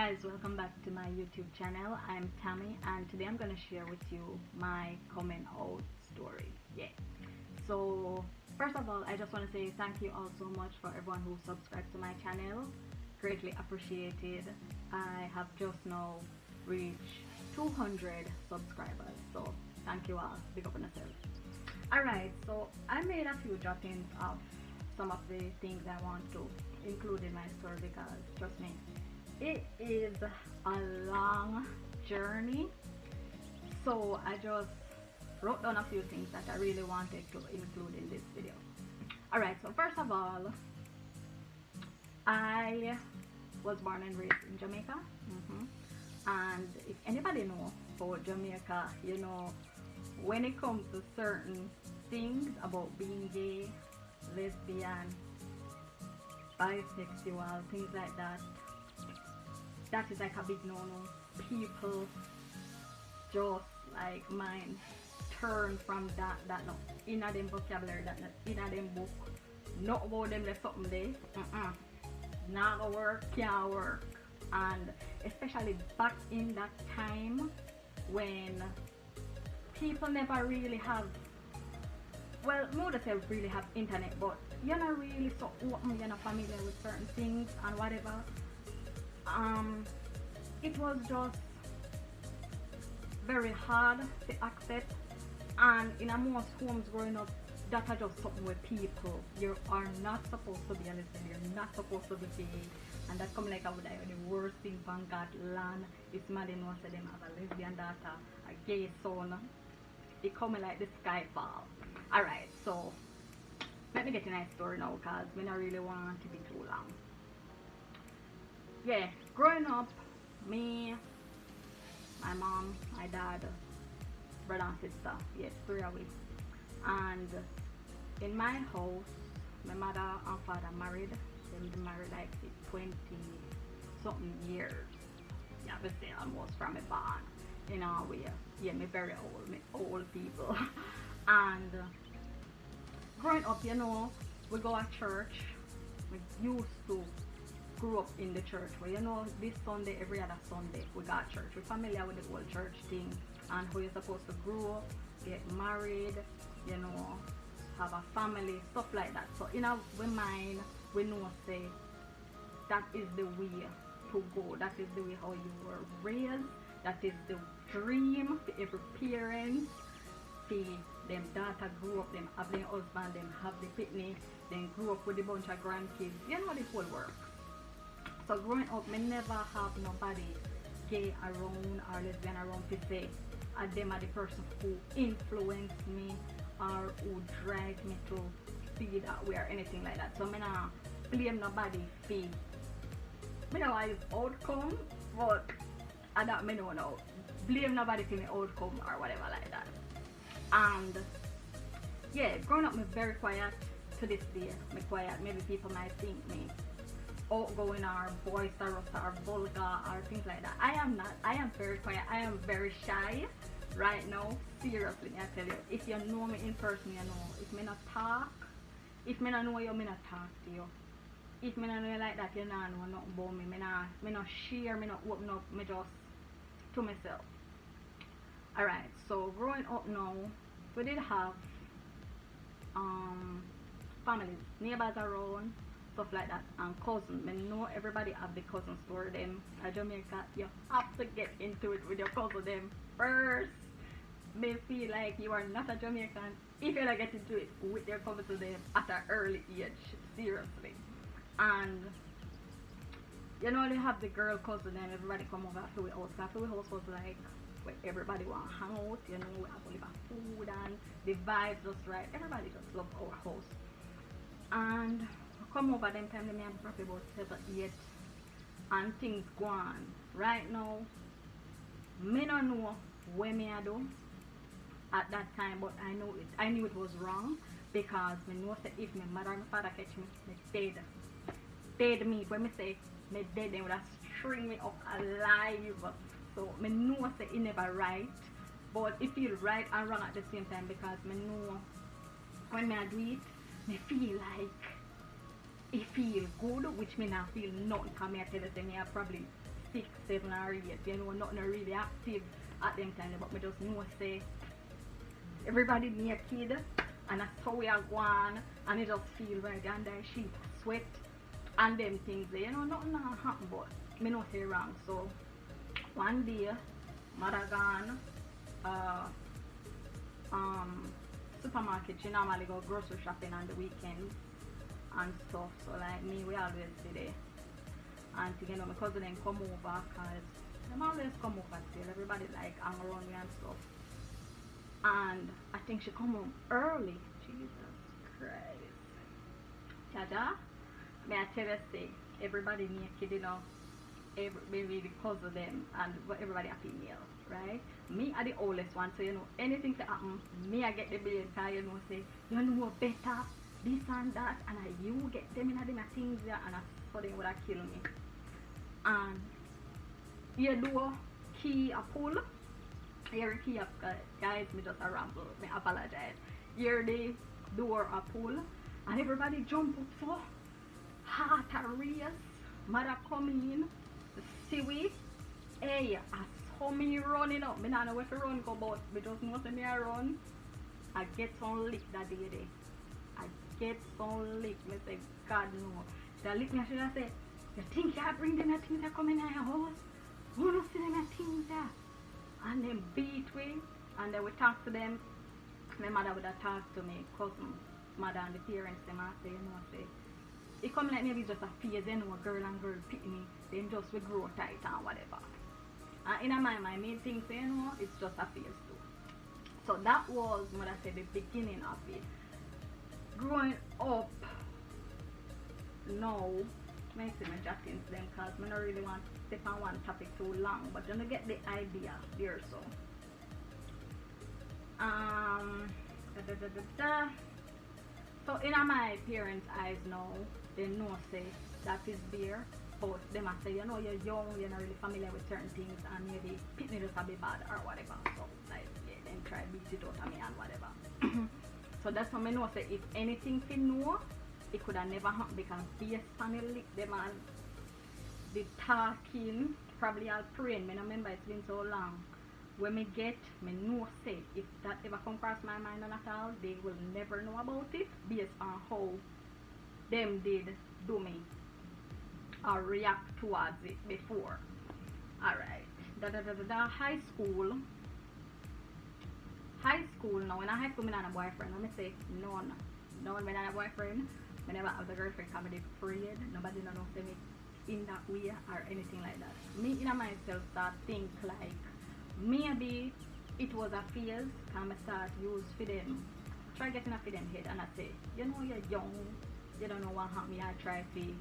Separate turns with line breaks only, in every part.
guys, welcome back to my YouTube channel. I'm Tami and today I'm gonna share with you my coming out story. So first of all, I just want to say thank you all so much for everyone who subscribed to my channel. Greatly appreciated. I have just now reached 200 subscribers, so thank you all. Big up on yourself. Alright, so I made a few droppings of some of the things I want to include in my story because trust me, it is a long journey. So I just wrote down a few things that I really wanted to include in this video. Alright, so first of all, I was born and raised in Jamaica. And if anybody know about Jamaica, you know, when it comes to certain things about being gay, lesbian, bisexual, things like that, that is like a big no-no. People just like mind turn from that no in them vocabulary, that in them book, not about them there's something there. Not gonna work, can't work. And especially back in that time when people never really have, well, more than really have internet, but you're not really so open, you're not familiar with certain things and whatever. It was just very hard to accept, and in a most homes growing up, that are just something where people, you are not supposed to be a lesbian, you're not supposed to be gay, and that come like I would the worst thing from God land is imagine once them have a lesbian daughter, a gay son, it coming like the sky fall. Alright, so let me get in a story now because we don't really want to be too long. Yeah, growing up, me, my mom, my dad, brother and sister, yes, 3 of us. And in my house, my mother and father married. They've been married like 20 something years. Yeah, but say almost from a barn. You know, yeah, me very old people. And growing up, you know, we go to church. We used to grew up in the church where, you know, this Sunday, every other Sunday we got church. We're familiar with the whole church thing and how you're supposed to grow up, get married, you know, have a family, stuff like that. So in our mind, we know say that is the way to go. That is the way how you were raised. That is the dream for every parent. See them daughter grew up, them have their husband, them have the picnic, then grew up with a bunch of grandkids. You know the whole work. So growing up, me never have nobody gay around or lesbian around to say them are the person who influenced me or who drive me to be that way or anything like that. So me not blame nobody for me know his outcome, but I don't me know blame nobody for my outcome or whatever like that. And yeah, growing up me very quiet to this day. Me quiet. Maybe people might think me outgoing or boisterous or vulgar or things like that. I am not. I am very quiet. I am very shy right now. Seriously, I tell you. If you know me in person, you know. If me not talk, if me not know you, me not talk to you. If me not know you like that, you not know nothing about me. Me not share, me not open up, me just to myself. Alright, so growing up now, we did have families, neighbors around, stuff like that, and cousins. I know everybody have the cousin story. Them at Jamaica, you have to get into it with your cousin them first. May feel like you are not a Jamaican if you don't get into it with your cousin to them at an early age. Seriously. And you know they have the girl cousin and everybody come over to our house. After our house was like where everybody want to hang out, you know, we have to live food and the vibe just right. Everybody just love our house. And come over them time, they may have probably about 7, 8 and things go on. Right now, me don't know what me I do at that time, but I knew it was wrong because me know that if my mother and my father catch me, they dead me. When me say me dead, they would have string me up alive. So me know that it never right, but it feel right and wrong at the same time because me know when me do it, me feel like it feel good, which me not feel nothing because me I tell you, me I probably 6, 7 or 8. You know, nothing really active at them time, but me just know say everybody near kid, and that's how we are going, and it just feel right under sheet, sweat, and them things. You know, nothing happen, but me not say wrong. So one day, mother gone, supermarket. She normally go grocery shopping on the weekends and stuff. So like me, we always be there. And you know, my cousin then come over, cause them always come over still. Everybody like hang around me and stuff. And I think she come home early. Jesus Christ. Dada, may I tell you say, everybody naked, you know, maybe the cousin them and everybody a female, right? Me are the oldest one, so you know, anything to happen, me I get the blame, cause you know, say, you know better, this and that, and you get them in them things there, and so they would have kill me. And you do key a pull. Here key up, guys, me just a ramble, me apologize. Here the door a pull, and everybody jump up so heart a race. Mother come in, see we, hey, I saw me running up. Me not know where to run go, but me just know say me I run. I get some lick that day there. I get some lick. Me say, God no. The lick me I should have said, you think you bring them things that come in your house? You don't see them things there. And then beat we, and then we talk to them. My mother would have talked to me, cousin, mother and the parents, them and say, you know, say, it come like maybe just a phase, you know, girl and girl pick me, then just we grow tight and whatever. And in my mind, main thing, say, you know, it's just a phase too. So that was, what I said, the beginning of it. Growing up, now, I see my jotting to them because I don't really want to step on one topic too long, but you're gonna get the idea there. So so in my parents' eyes now, they know say that is there, but they must say, you know, you're young, you're not really familiar with certain things, and maybe pitney just a bit bad or whatever. So like, yeah, then try beat it out of me and whatever. So that's how I know say if anything to know, it could have never happened because based on the lick them and the talking, probably I'll pray. I remember it's been so long. When me get, me know say if that ever come across my mind at all, they will never know about it based on how them did do me or react towards it before. Alright. High school. High school now, when I high school, I had a boyfriend. Let me say none. No one when I had a boyfriend. I never had a girlfriend because I did afraid. Nobody know say me in that way or anything like that. Me in myself start think like maybe it was a phase and I start use for them. Try getting a for them head and I say, you know you're young, you don't know what happened, I try to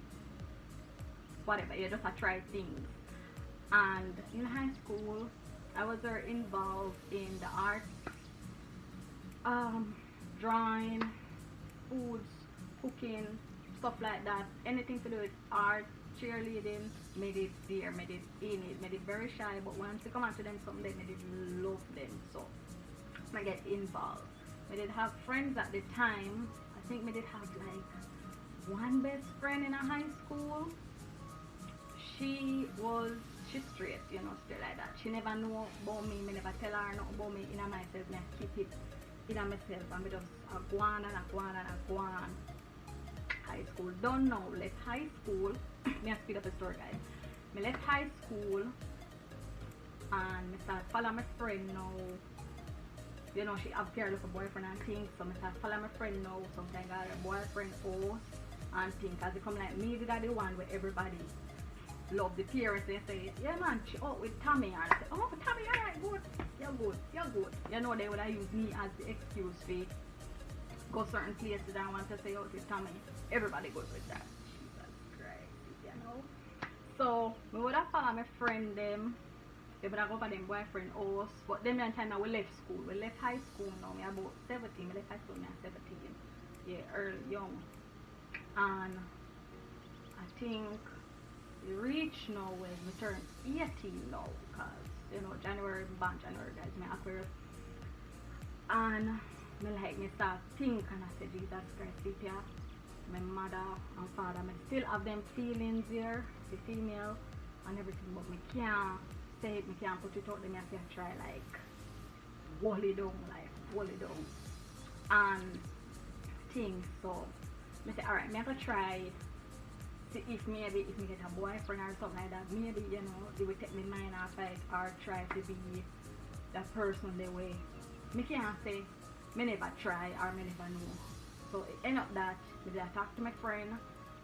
whatever, you just try things. And in high school I was very involved in the arts, drawing, foods, cooking, stuff like that. Anything to do with art, cheerleading, made it there, made it in it, made it very shy, but once you come out to them something, they made it love them. So I get involved. I did have friends at the time. I think I did have like one best friend in a high school. She's straight, you know, still like that. She never know about me, I never tell her nothing about me in myself, I keep it in myself, and I just go on and go on and go on. High school, don't know, left high school, me speed up the story guys. I left high school and I start following my friend now. You know, she have care of a boyfriend and things, so I start following my friend now. Sometimes I have a boyfriend host and things, because they come like me, they got the one where everybody love the parents. They say, yeah man, she out with Tami, and I say, oh Tami, alright, good, you're good, you're good. You know, they would have used me as the excuse for go certain places I want to say out with Tami. Everybody good with that. Jesus Christ, you know. So we would have followed my friend them. They would have go for them boyfriend house. But them time now we left school. We left high school now. Me about 17. We left high school now 17. Yeah, early young. And I think we reach now when we turn 18 now, because you know January born January guys, my Aquarius. And me start think and I say, Jesus Christ, Cynthia, my mother and father, I still have them feelings here, the female, and everything, but me can't say it, me can't put it out there, me have to try like hold it down, and things. So me say alright, me have to try see if maybe if me get a boyfriend or something like that, maybe you know they will take me mind off it or try to be that person the way. Me can't say me never try or me never know. So it end up that I talk to my friend,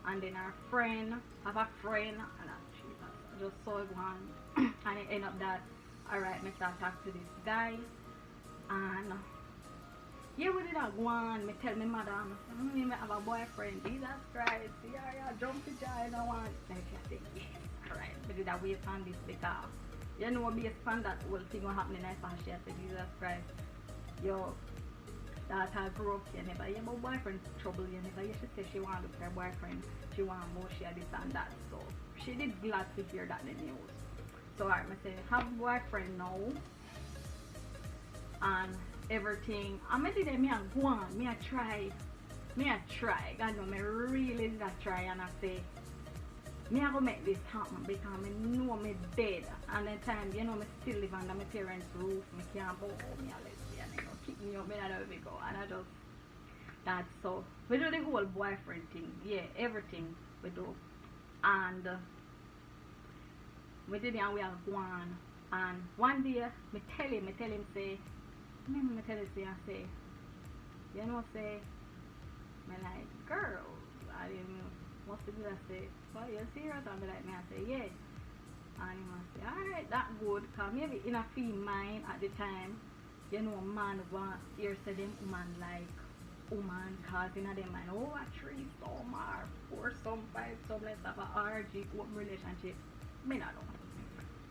and then our friend have a friend, and Jesus, I just saw it one, and it end up that alright, me start talk to this guy, and yeah, we did that one. Me tell my mother, me have a boyfriend. Jesus Christ, yeah, jump the child, I want. Like I think, yes, alright. We did that wait on this because you know, based on that whole thing what happening in my she said, Jesus Christ, yo, that I grew up, you never hear about boyfriend trouble, you never hear she say she want to look for a boyfriend, she want more, she had this and that. So she did glad to hear that in the news. So alright, I say have a boyfriend now and everything. I me did me a go on, me a try. God know me really did a try, and I say me I go make this happen because me know me dead, and then time you know me still live under my parents' roof. Me can't go home, me a lesbian, you know, keep me up, me not let me go, and I just that's so we do the whole boyfriend thing, yeah, everything we do, and we did it and we are going, and one day me tell him say, me tell him say I say, you know say, me like girl, I didn't know. What's the good? I say, well, you're serious? I'll be like, me, I say, yeah. And he must say, alright, that good. Because maybe in a female mind at the time, you know, man want to say them woman like woman, because in their mind, oh, a 3 some or 4 some 5 some, let's have a RG open relationship. Me not know.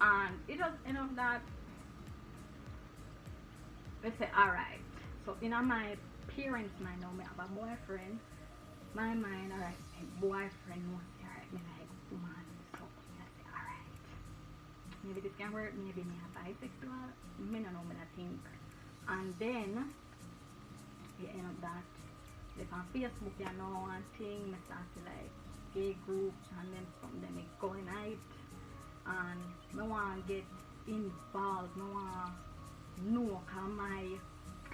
And it just end up that we say, alright. So in my parents' mind now, me have a boyfriend. My mind, alright, my boyfriend was alright, me like woman, so I say, alright. Maybe this can work, maybe me a bisexual, me no know, me not think. And then you end up that like on Facebook you know and thing, me start to like gay groups and then something them me going out, and me want get involved, me want know cause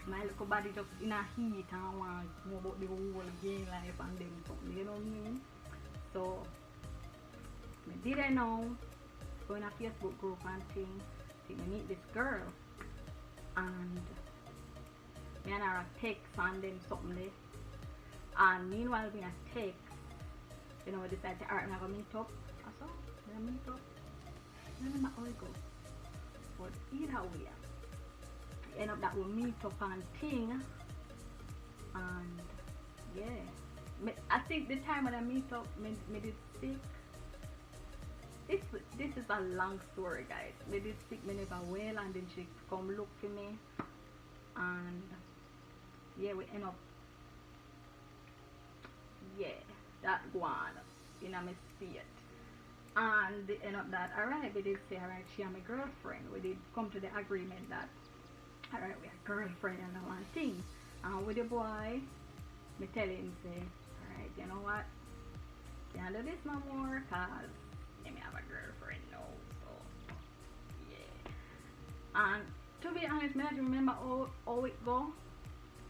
my little body just in a heat and I want to know about the whole gay life and them something, you know what I mean? So, me did I know, go in a Facebook group and thing, see me meet this girl, and me and her text and them something there, and meanwhile we a text, you know, we decided to alright, I'm going to meet up, I saw, we're going to meet up, I don't know how it goes, but either way, end up that we meet up and thing, and yeah, I think the time when I meet up, me did sick. This is a long story, guys. Me did sick, me never well, and then she come look for me, and yeah, we end up, yeah, that go on, you know, me see it. And they end up that, alright, we did say, alright, she and my girlfriend, we did come to the agreement that alright, we are girlfriend and all one thing. And with the boy, me tell him, say, alright, you know what? Can't do this no more, cause me have a girlfriend now, so yeah. And to be honest, me not remember how it go,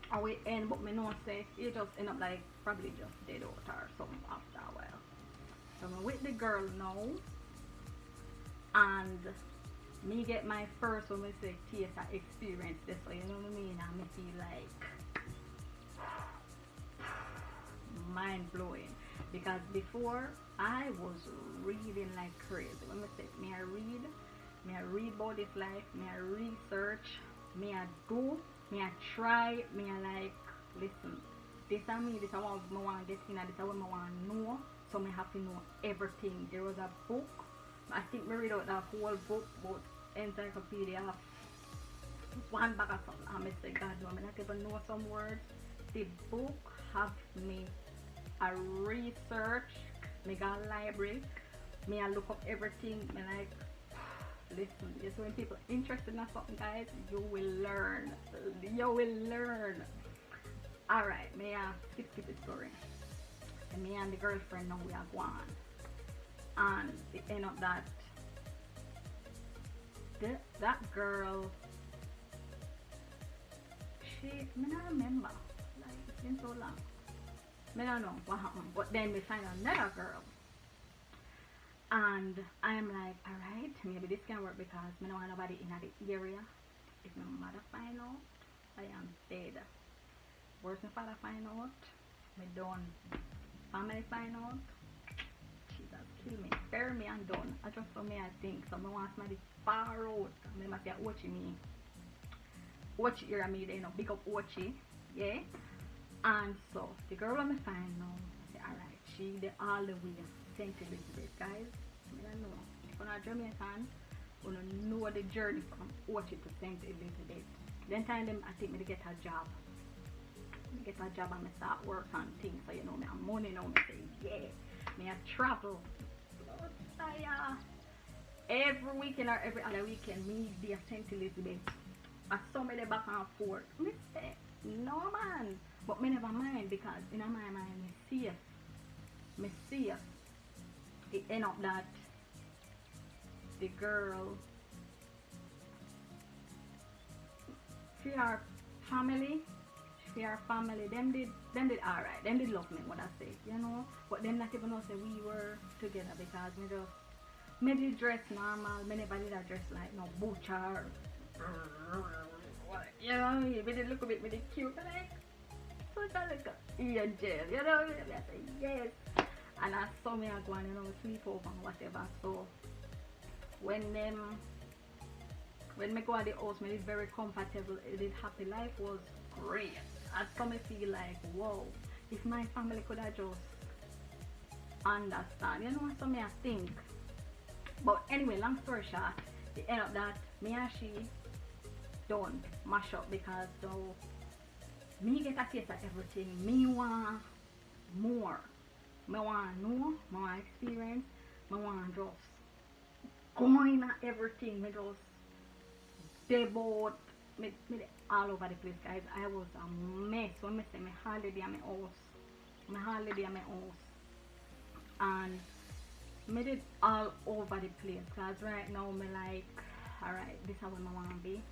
how it end, but me know say it just end up like probably just dead out or something after a while. So I'm with the girl now, and me get my first, when we say taste of experience this way, you know what I mean? And me feel like mind blowing, because before I was reading like crazy. When I say me I read about this life, me I research, me I do, me I try, me I like listen. This and me, this is what I want to get in, and this is what I want to know. So me have to know everything. There was a book. I think we read out that whole book, but encyclopedia of one bag of something. I may say, God, no, I not even know some words. The book have me a research, me go library, me I look up everything, me like, listen, just when people interested in something, guys, you will learn. You will learn. Alright, me skip the story. And me and the girlfriend now we are gone. And the end of that, that girl, I don't remember. Like, it's been so long. I don't know what happened. But then we find another girl. And I'm like, alright, maybe this can work because I don't want nobody in the area. If my mother find out, I am dead. Worse my father find out, me done. Family find out, Jesus kill me. Bury me and done. I just for me I think. So I want somebody far out. I must say watching me. Watch here me there, you know, big up Ochi, yeah. And so the girl I find now, say alright, she the all the way St. Elizabeth, guys. I don't know. If you're not Jamaican, you don't know the journey from Ochi to St. Elizabeth. Then time them I think me to get a job. I get a job and I start work on things, so you know me have money now. Me say yeah, me I travel. Every weekend or every other weekend, me be at St. Elizabeth. I saw me the back and forth. Me say, no man. But me never mind because in my mind, me see it. It end up that the girl, for our family, them did alright. Them did love me, what I say, you know. But them not even know say we were together because me did dress normal. Me never did a dress like no butcher. You know, me did look a bit cute, like such a like angel, you know. I say yes, and I saw me I go and you know sleep over and whatever. So when me go at the house, me did very comfortable. It did happy. Life was great. I saw me feel like whoa, if my family could have just understand, you know. So me I think. But anyway, long story short, the end of that, me and she done mash up because so me get a taste of everything. Me want more. Me want know, me want experience, me want just going at everything. Me just debut, me all over the place, guys. I was a mess. When me say me hardly at my house, and me did all over the place. Cause right now me like, alright, this is what I want to be.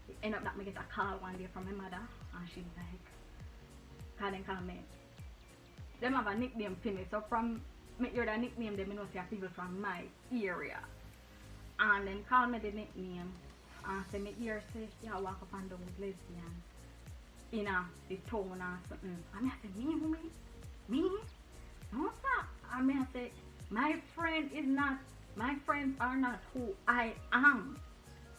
It end up that me get a call one day from my mother, and she's like, call me. Them have a nickname for me, so from me hear the nickname, them know say people from my area, and then call me the nickname, and say me hear say yeah walk up and down with lesbian in the town or something. And I say me, no sir. And I say my friends are not who I am.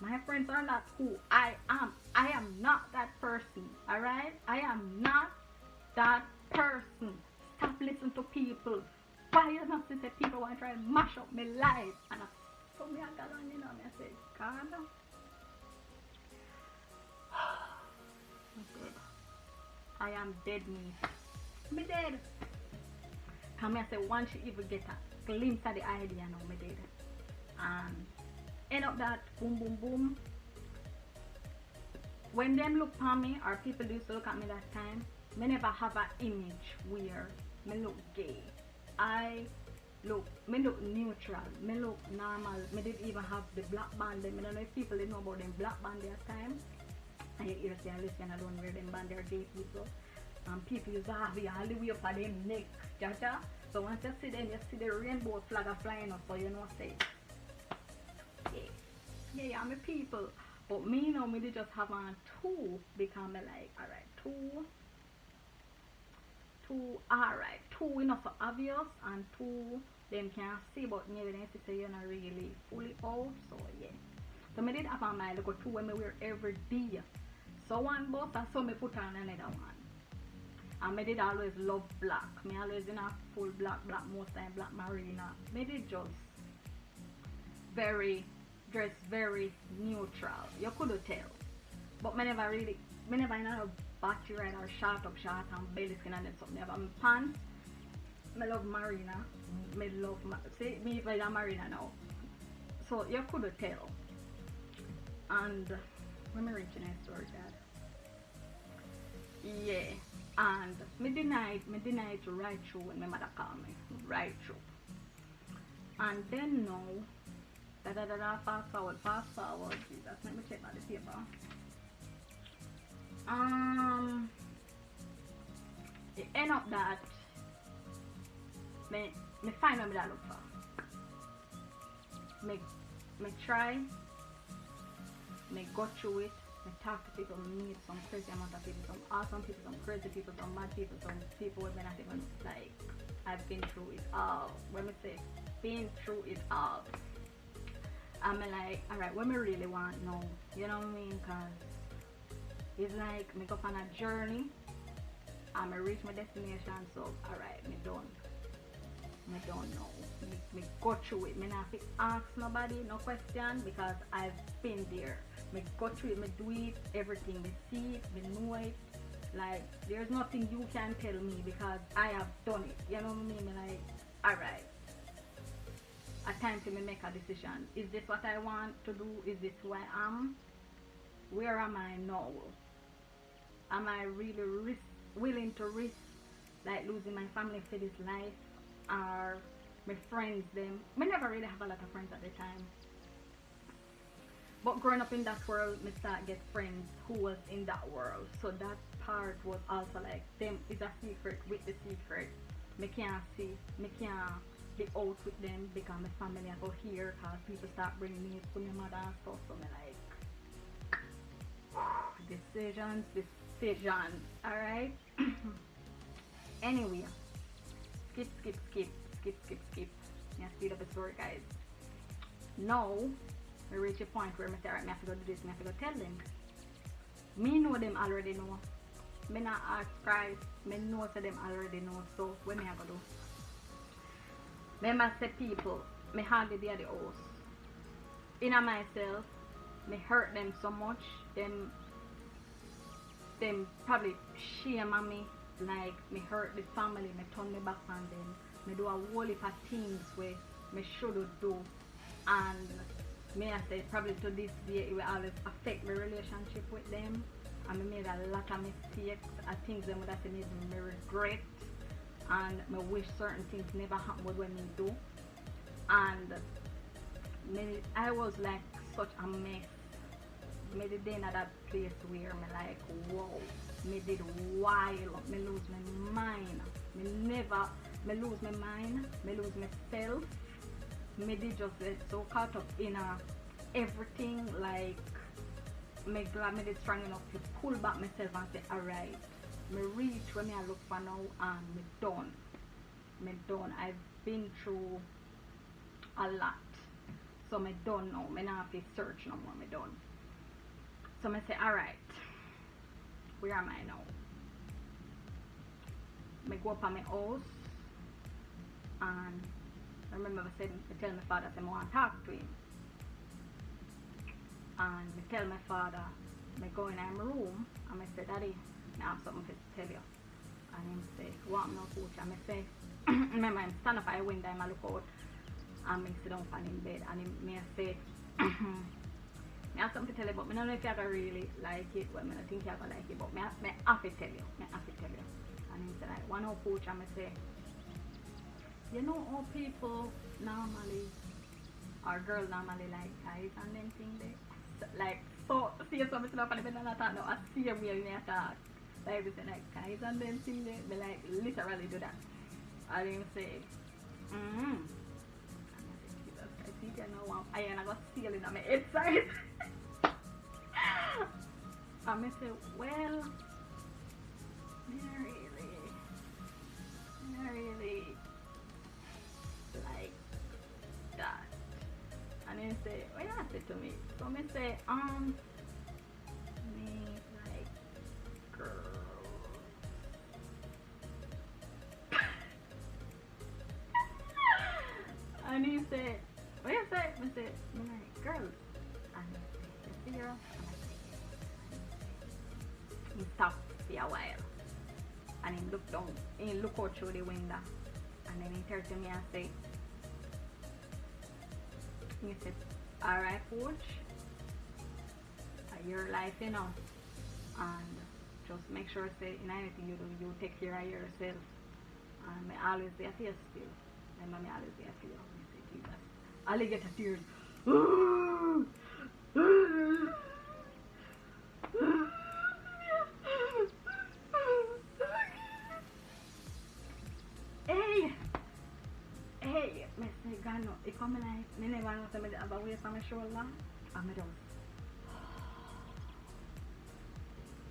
My friends are not who I am. I am not that person. Alright? I am not that person. Stop listening to people. Why you not say people want to try and mash up my life? And so me I got on, you know, and I say, God. I am dead meat. Me dead. Come I say once you even get a glimpse of the idea now, me dead. And end up that boom boom boom. When them look at me or people used to look at me that time, me never have an image where me look gay. Me look neutral, me look normal. Me didn't even have the black band. I don't know if people didn't know about them black band that time. And you hear say listen, I don't wear them band, they're gay people. And people used to have it all the way up at them neck. Jaja. So once you see them, you see the rainbow flag flying up, so you know say yeah, I'm a people. But me now, me just have on two because me like, alright, two we not so obvious, and two them can see, but maybe they say you're not really fully out, so yeah. So me did have on my little two when me wear every day. So one bus, and so me put on another one. And me did always love black. Me always in a full black, most time black marina. Me did just dress very neutral. You couldn't tell. But me never in a battery ride or short and belly skin and then something. Never. My pants, me love marina. Me love, see, me by the marina now. So you couldn't tell. And when me reaching a story, Dad. Yeah. And me denied to right through when my mother called me. Right through. And then now, Da da da da, fast forward, fast forward. Jesus, let me check out the paper. It end up that me find what I look for. Me try, me go through it, me talk to people, me meet some crazy amount of people, some awesome people, some crazy people, some mad people, some people who not even like, I've been through it all. When me say been through it all, I'm like, alright, what me really want now, you know what I mean? Cause it's like me go on a journey and me reach my destination, so alright, me done. Me don't know. Me go through it. Me not have to ask nobody no question because I've been there. Me go through it, me do it, everything. Me see it, me know it. Like there's nothing you can tell me because I have done it. You know what I mean? Me like, alright. A time to me make a decision. Is this what I want to do? Is this who I am? Where am I now? Am I really willing to risk like losing my family for this life? Or my friends them. I never really have a lot of friends at the time. But growing up in that world, I start get friends who was in that world. So that part was also like them is a secret with the secret. I can't see, I can't be out with them because my family I go here because people start bringing me to my mother and stuff. So I'm like decisions, alright? Anyway. Skip. Yeah, speed up the story, guys. Now, we reach a point where I say, alright, I have to go do this, I have to go tell them. Me know them already know. Me not ask Christ, me know so them already know. So, what me have to do? Me must say people, me hardly be at the house. In myself, me hurt them so much, them probably shame on me. Like me hurt the family, me turn me back on them, me do a whole heap of things where me should do, and me I say probably to this day it will always affect my relationship with them, and me made a lot of mistakes, things them would have made me regret, and me wish certain things never happened when me do, and I was like such a mess. Me did in that place where me like whoa. Me did wild, me lose my mind, me lose my mind, me lose myself, me did just get so caught up in everything, like, me glad me did strong enough to pull back myself and say, alright, me reach where me I look for now and me done, I've been through a lot, so me done now, me not have to search no more, me done, so me say, alright, where am I now? I go up on my house and I remember I tell my father I want to talk to him. And I tell my father, I go in my room and I say, Daddy, I have something to tell you. And he say, what am I coach? And I say, remember I stand up at the window and I look out and I sit down on in bed and I say, I have something to tell you, but I don't know if you're going to really like it. Well, I don't think you're going to like it, but I have to tell you. And he said, like, one coach, and I say, you know how people normally, or girls normally like guys and them thing they, like, so, see something up and I don't talk, no, I see a way when I talk. Like, we say, like, guys and them thing they like, literally do that. And he say, And I think I know I ain't got ceiling on my head side. And I say, well, not really like that. And he say, what you say to me? So I say, me like girls. And he say, what you say? I say, me like girls. And he say, you see girl? And I say, he stopped for a while. And he looked down, he looked out through the window. And then he turned to me and said, he said, alright coach, your life, you know, and just make sure say in anything you do, you take care of yourself. And I always there for you still. Remember me always there for you. I say, Jesus. I'll get a tears. Hey, hey, me say gano. If I'm like, me never know say me have a weight on my shoulder. And me just,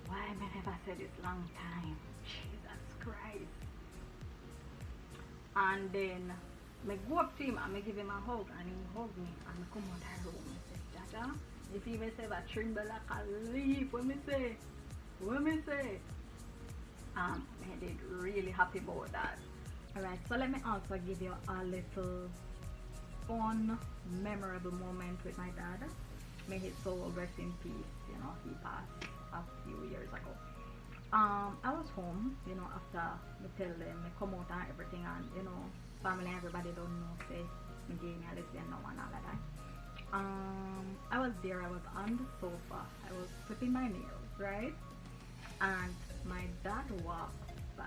why me never say this long time? Jesus Christ. And then me go up to him and me give him a hug and he hug me and me come out the room and say, Jaja, if he even say a tremble like a leaf, what me say? Me did really happy about that. Alright, so let me also give you a little fun, memorable moment with my dad. May his soul rest in peace, you know, he passed a few years ago. I was home, you know, after me tell them, me come out and everything, and you know, family, everybody don't know, say, me gay, me a lesbian, no one, all of that. I was there, I was on the sofa, I was clipping my nails, right? And my dad walked by.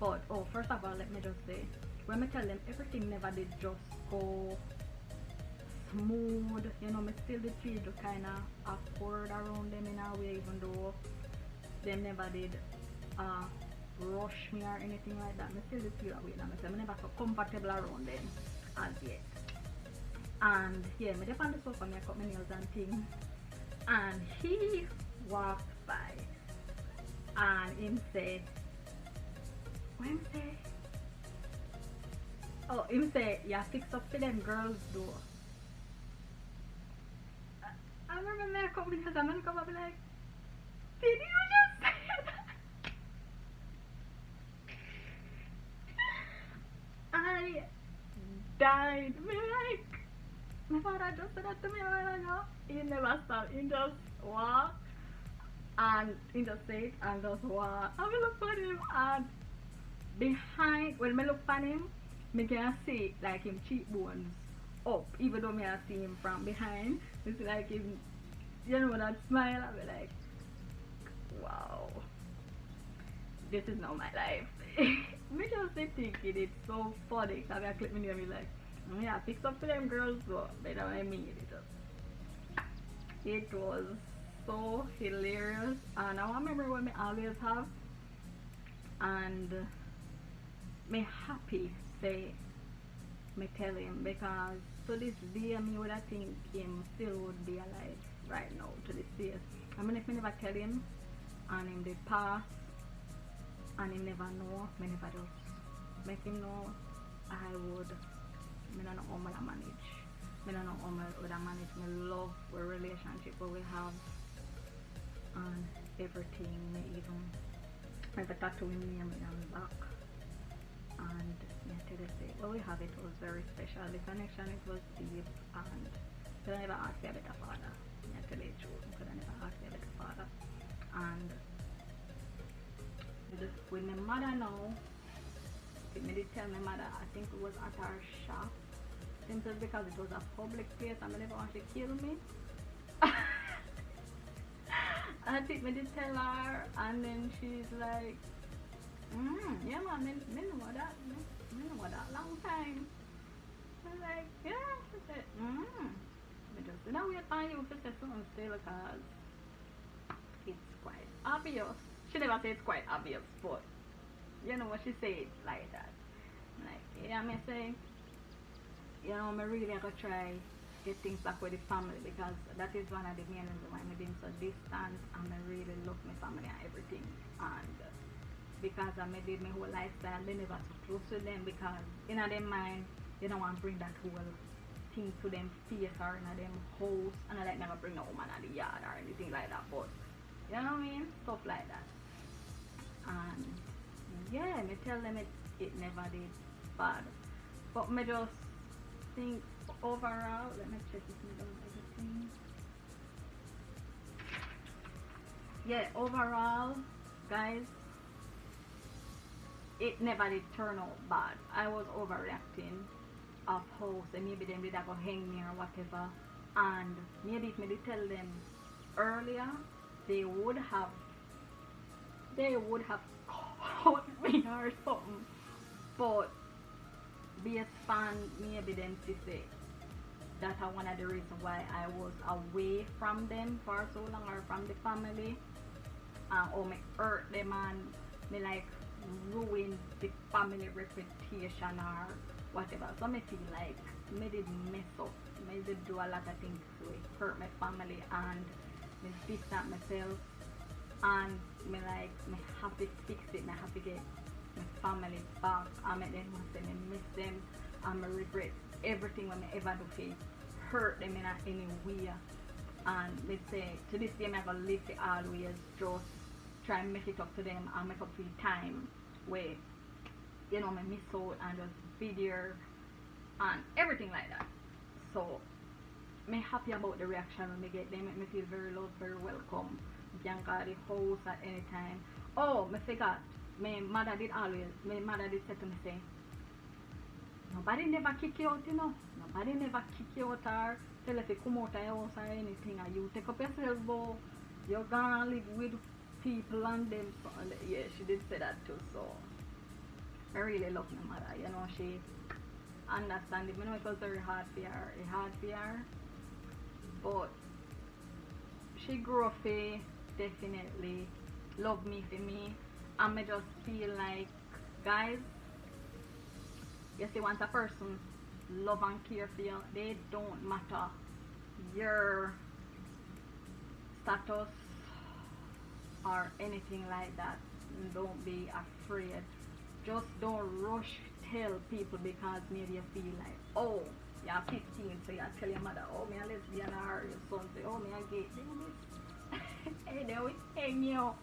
But, oh, first of all, let me just say, when me tell them, everything never did just go smooth, you know, me still did feel kind of awkward around them in a way, even though they never did rush me or anything like that. Me still did feel that way now. Me never so comfortable around them as yet. And yeah, me dip on the sofa, me cut my nails and things. And he walked by and him say, what him say? Oh, him say, yeah, fix up for them girls door. I remember me coming because I'm gonna come up like, did you just say that? I died. Me like, my father just said that to me a while ago. He never stopped. He just walked and he just said and just walk. And me look at him and behind, when me look at him, me can see like him cheekbones up, even though me I see him from behind. It's like him, you know, that smile. I be like, wow, this is not my life. Me just thinking it's so funny because I clip me near me like, yeah, fix up for them girls, but you know what I mean. It was so hilarious, and I remember what me always have, and me happy say me tell him, because to this day me would have think him still would be alive right now to this day. I mean, if me never tell him and him did pass and him never know, me never just make him know, I would, me don't know how I manage. Me don't know how I would manage my love or relationship what we have and everything. Me even have a tattoo in me on my back. And I tell you, say, well, we have it was very special. The connection, it was deep, and could I never ask you a better father. I tell you the truth, could I never ask you a better father. And with my mother now, me did tell my mother, I think it was at her shop, simply because it was a public place and I never want to kill me. I think me did tell her, and then she's like, yeah man, me know that, me know that long time. I'm like, yeah, she said, me just don't wait on you to say something still, because it's quite obvious. She never said it's quite obvious, but you know what she said like that. Like, yeah, me say, you know, me really have to try get things back with the family, because that is one of the main reasons why me being so distant, and I really love my family and everything. And because I did my whole lifestyle, they never so close to them, because in their mind, they don't want to bring that whole thing to them face or in them house, and I like never bring a woman out of the yard or anything like that. But you know what I mean? Stuff like that. And yeah, me tell them it never did bad. But me just think overall, let me check if me done everything. Yeah, overall, guys, it never did turn out bad. I was overreacting of how say maybe them did go hang me or whatever, and maybe if me did tell them earlier, they would have caught me or something. But based on maybe them to say that's one of the reasons why I was away from them for so long, or from the family, or me hurt them and me like ruin the family reputation or whatever. So me feel like me did mess up, me did do a lot of things to hurt my family, and me distance myself, and me like me have to fix it, me have to get my family back, and me then want to say me miss them, and me regret everything when me ever do to hurt them in any way. And me say to this day me I gonna live to always just try and make it up to them and make up for time where, you know, me miss out and just video and everything like that. So me happy about the reaction when me get them. Make me feel very loved, very welcome. You can call the house at any time. Oh, me forgot, my mother did say to me, say, nobody never kick you out, you know. Nobody never kick you out or tell if you come out of your house or anything, or you take up yourself, but you're gonna live with people and them. So, yeah, she did say that too. So I really love my mother, you know. She understand it. You know, it was very hard for her, but she grew up to definitely love me for me. And I just feel like, guys, you see, once a person love and care for you, they don't matter your status or anything like that. Don't be afraid. Just don't rush tell people because maybe you feel like, oh, you're 15, so you tell your mother, oh, me a lesbian, or your son say, oh, me a gay. Hey, they will hang you.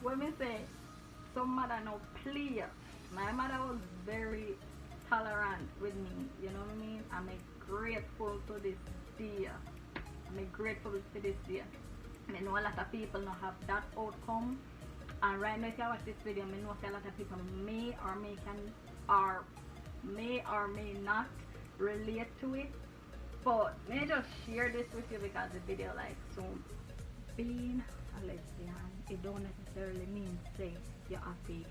When me say, some mother no play. My mother was very tolerant with me, you know what I mean? I'm grateful to this day. I'm grateful to this day. And I know a lot of people not have that outcome. And right now, if you watch this video, I know a lot of people may or may not relate to it. But may I just share this with you because the video, like, so being a lesbian, it don't necessarily mean say you have to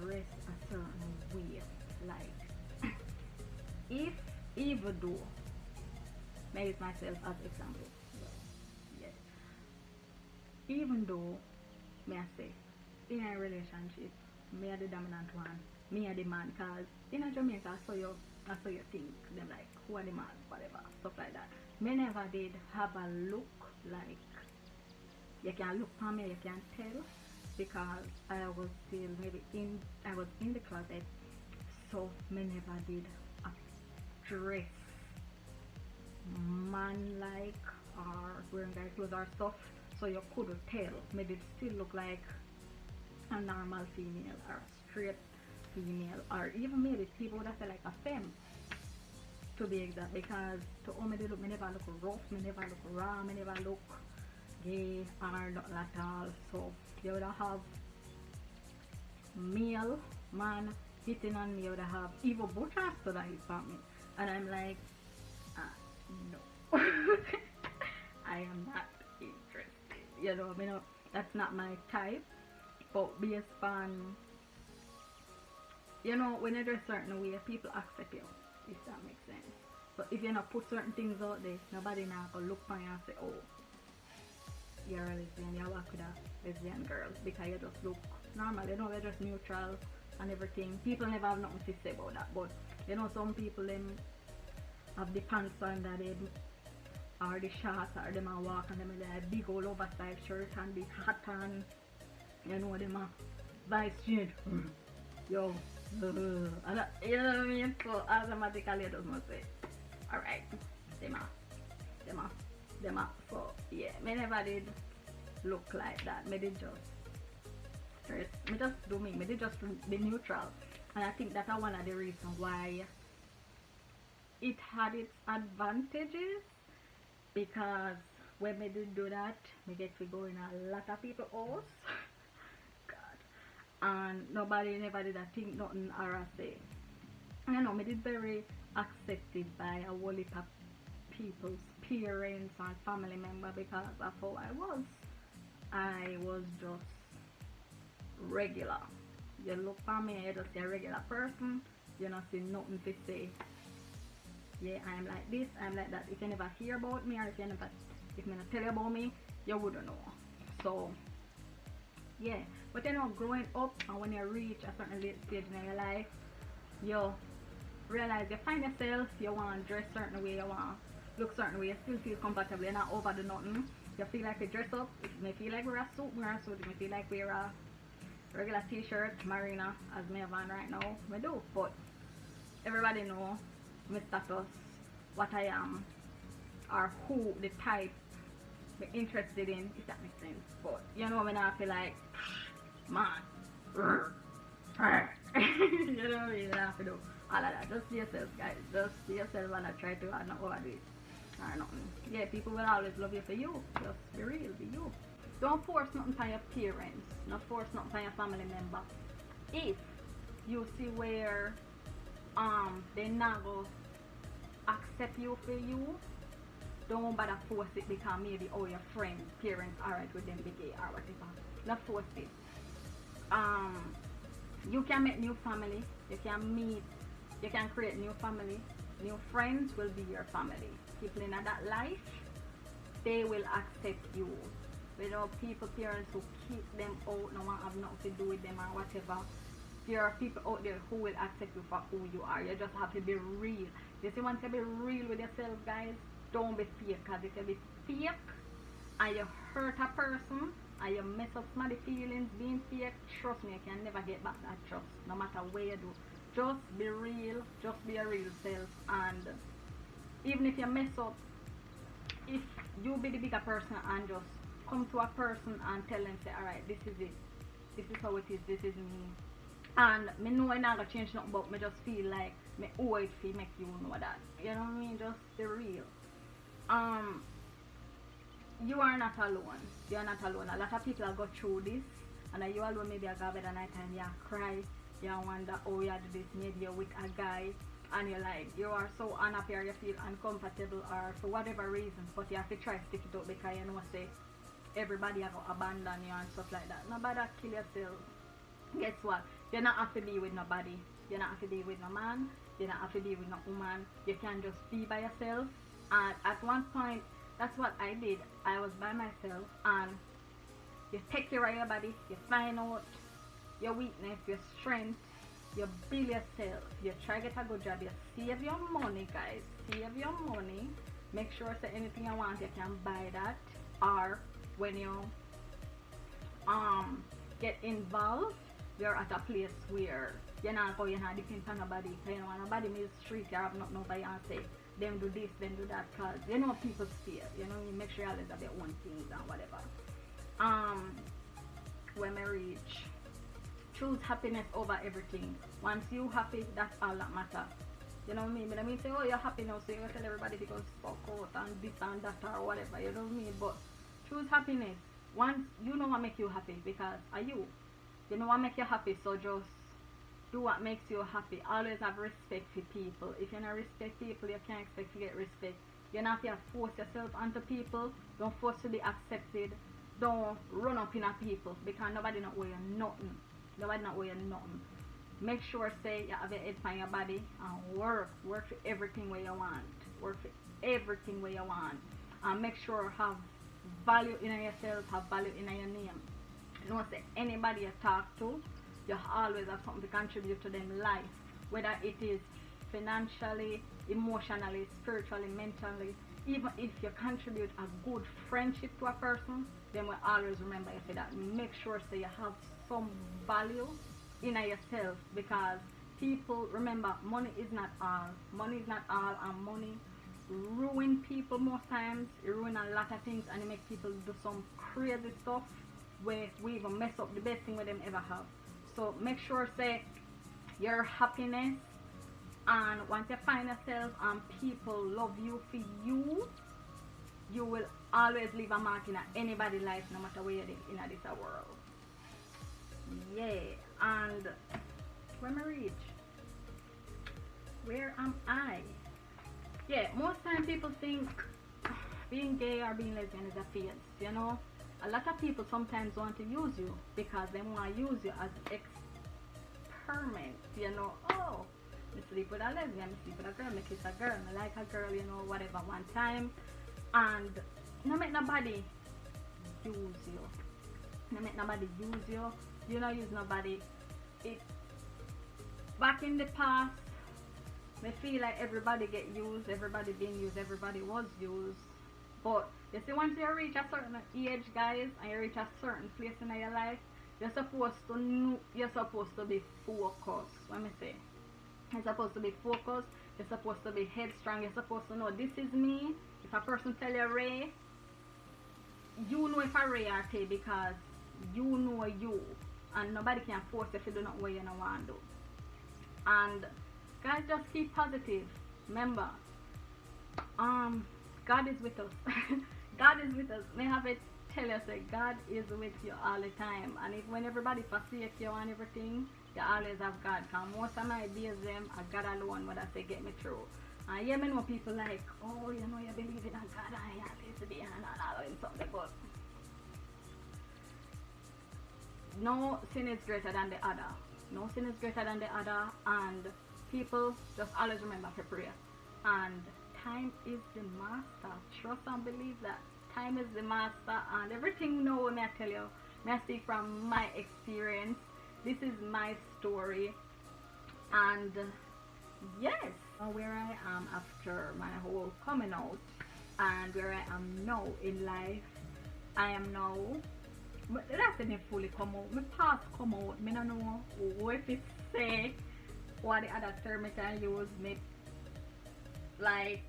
dress a certain way. Like, if, even though, may I use myself as example. Yes. Even though, may I say, in a relationship, me are the dominant one, me are the man, cause in a Jamaica, so you think them like, who are the man, whatever, stuff like that. Me never did have a look like, you can look for me, you can tell, because I was still I was in the closet, so me never did a dress man like or wearing guy clothes or stuff, so you couldn't tell. Me did still look like a normal female or a straight female, or even maybe people would have said like a femme, to be exact, because to all me did look, me never look rough, me never look raw, me never look gay or not at all. So you would have male man hitting on me, you would have even butchers to that hit on me, and I'm like, no. I am not interested, you know. I mean, that's not my type. But based on, you know, when you dress certain way, people accept you, if that makes sense. So if you not put certain things out there, nobody now go look for you and say, oh, you're a lesbian, you walk with a lesbian girl, because you just look normal, you know, you're just neutral and everything. People never have nothing to say about that, but you know, some people them have the pants under them, or the shorts, or them a walk and them with a big old oversized shirt and the hat on, you know, them a vice change. Yo, and that, you know what I mean? So automatically it does not say, alright, them a. So yeah, me never did look like that. Me did just do me. Me did just be neutral, and I think that's one of the reasons why it had its advantages, because when me did do that, me get to go in a lot of people's house. God, and nobody never did a think nothing or a say. You know, me did very accepted by a whole heap of people's parents and family member, because of how I was. I was just regular. You look for me, you just see a regular person, you don't see nothing to say Yeah, I am like this, I am like that. If you never hear about me, or if you never, if me not tell you about me, you wouldn't know. So yeah, but you know, growing up and when you reach a certain late stage in your life, you realize you find yourself, you want to dress certain way, you want to look certain way, you still feel comfortable, you're not over the nothing. You feel like you dress up, it may feel like we're a suit, we're a suit, it may feel like we're a regular t-shirt, marina, as me have on right now, we do, but everybody know my status, what I am, or who, the type be interested in, if that makes sense. But you know when I feel like, man, you know what I mean? You have to do all of that. Just be yourself, guys. Just be yourself and I try to not overdo it or nothing. Yeah, people will always love you for you. Just be real, be you. Don't force nothing on your parents. Not force nothing on your family member. If you see where they not go accept you for you, don't bother force it because maybe all your friends, parents alright with them be gay or whatever. Not force it. You can make new family, you can meet, you can create new family. New friends will be your family. People in that life, they will accept you. Without people, parents who keep them out, no one have nothing to do with them or whatever. There are people out there who will accept you for who you are. You just have to be real. You see, once you be real with yourself, guys, don't be fake. Because if you be fake and you hurt a person and you mess up somebody's feelings being fake, trust me, you can never get back that trust. No matter what you do. Just be real. Just be a real self. And even if you mess up, if you be the bigger person and just come to a person and tell them, say, alright, this is it. This is how it is. This is me. And me know I'm not gonna change nothing, but me just feel like me owe it to make you know that. You know what I mean? Just be real. You are not alone. You are not alone. A lot of people have go through this, and you alone maybe I go bed at night and you cry. You wonder, oh, you do this. Maybe you're with a guy, and you're like, you are so unhappy or you feel uncomfortable or for whatever reason, but you have to try to stick it out because you know say everybody have to abandon you and stuff like that. Nobody kill yourself. Guess what? You not have to be with nobody. You not have to be with no man. You not have to be with no woman. You can just be by yourself. And at one point, that's what I did. I was by myself, and you take care of your body. You find out your weakness, your strength. You build yourself. You try to get a good job. You save your money, guys. Save your money. Make sure that anything you want, you can buy that. Or when you get involved, you're at a place where you're not going to depend on nobody. You know, nobody in the street, you have nothing over and say, them do this, them do that, because you know people's fear. You know, you make sure you always have your own things and whatever. When I reach, choose happiness over everything. Once you happy, that's all that matters. You know what I mean? But I mean, say, oh, you're happy now, so you tell everybody to go fuck out and this and that or whatever. You know what I mean? But choose happiness. Once you know what make you happy, because are you? You know what make you happy, so just do what makes you happy. Always have respect for people. If you don't respect people, you can't expect to get respect. You don't have to force yourself onto people. Don't force to be accepted. Don't run up in at people, because nobody not owe you nothing. Nobody not owe you nothing. Make sure, say, you have your head on your body and work for everything where you want. Work for everything where you want. And make sure have value in yourself, have value in your name. You know, say anybody you talk to, you always have something to contribute to them life, whether it is financially, emotionally, spiritually, mentally. Even if you contribute a good friendship to a person, then we always remember you for that. Make sure so you have some value in yourself, because people, remember, money is not all. Money is not all, and money ruin people most times. It ruin a lot of things, and it make people do some crazy stuff where we even mess up the best thing with them ever have. So make sure, say, your happiness, and once you find yourself and people love you for you, you will always leave a mark in anybody's life, no matter where you live in this world. Yeah, and when I reach, where am I? Yeah, most time people think being gay or being lesbian is a phase, you know. A lot of people sometimes want to use you because they want to use you as experiment, you know. Oh, I sleep with a lesbian, I sleep with a girl, I kiss a girl, I like a girl, you know, whatever, one time. And no make nobody use you. No make nobody use you. You don't use nobody. It back in the past, I feel like everybody get used, everybody being used, everybody was used. But you see, once you reach a certain age, guys, and you reach a certain place in your life, you're supposed to know, you're supposed to be focused. Let me say, you're supposed to be focused. You're supposed to be headstrong. You're supposed to know this is me. If a person tell you Ray, you know if a Ray or Tay because you know you, and nobody can force you if you do not what you don't want to do. And guys, just keep positive. Remember, God is with us. God is with us. May have it tell you say God is with you all the time. And if when everybody forsake you and everything, you always have God. Cause most of my days them are God alone what I say get me through. And yeah, me know people like, oh, you know, you believe in a God and you have to be and all in something, but no sin is greater than the other. No sin is greater than the other, and people just always remember to pray. And time is the master. Trust and believe that time is the master, and everything now may I tell you, may I speak from my experience. This is my story, and yes, where I am after my whole coming out, and where I am now in life. I am now, but that's didn't fully come out. My past come out. Me don't know what it say, what the other term I can use. Me like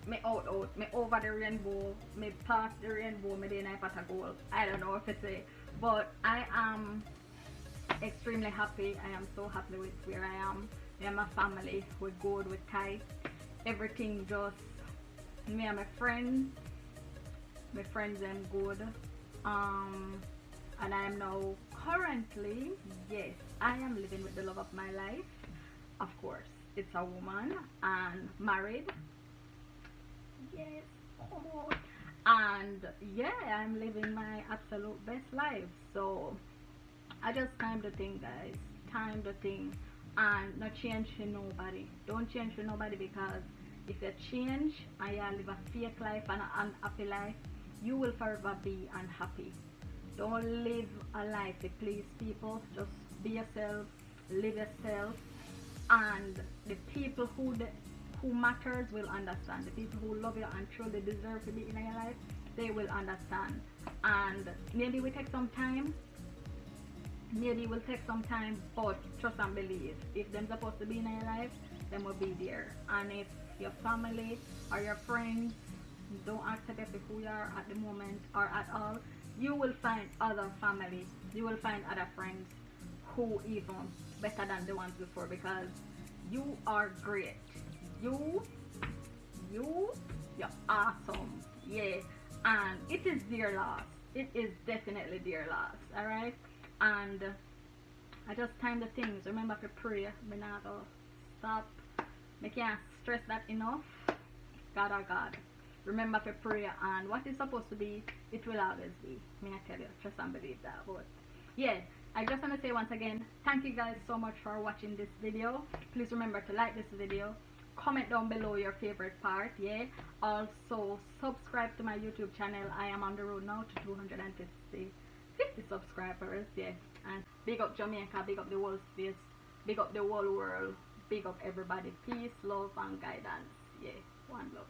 me out, me over the rainbow, me past the rainbow, me then I pot a goal. I don't know if it's say, but I am extremely happy. I am so happy with where I am. Me and my family, we're good, we're tight. Everything just me and my friends them good. And I am now currently, yes, I am living with the love of my life. Of course, it's a woman and married. Yes, come on. And yeah, I'm living my absolute best life. So I just time the thing, guys. Time the thing, and not change for nobody. Don't change for nobody, because if you change and you live a fake life and an unhappy life, you will forever be unhappy. Don't live a life to please people. Just be yourself, live yourself, and the people who matters will understand. The people who love you and truly deserve to be in your life, they will understand. And maybe we take some time. Maybe it will take some time, but trust and believe. If they're supposed to be in your life, they will be there. And if your family or your friends don't accept you for who you are at the moment or at all, you will find other families, you will find other friends who even better than the ones before, because you are great. You're awesome. Yeah. And it is dear loss. It is definitely dear loss. Alright? And I just time the things. Remember to pray. Me not go stop. I can't stress that enough. God or God. Remember to pray, and what is supposed to be, it will always be. May I tell you, trust and believe that. But yeah, I just want to say once again, thank you guys so much for watching this video. Please remember to like this video, comment down below your favorite part. Yeah, also subscribe to my YouTube channel. I am on the road now to 250 subscribers. Yeah, and big up Jamaica, big up the whole space, big up the whole world, big up everybody. Peace, love and guidance. Yeah, one love.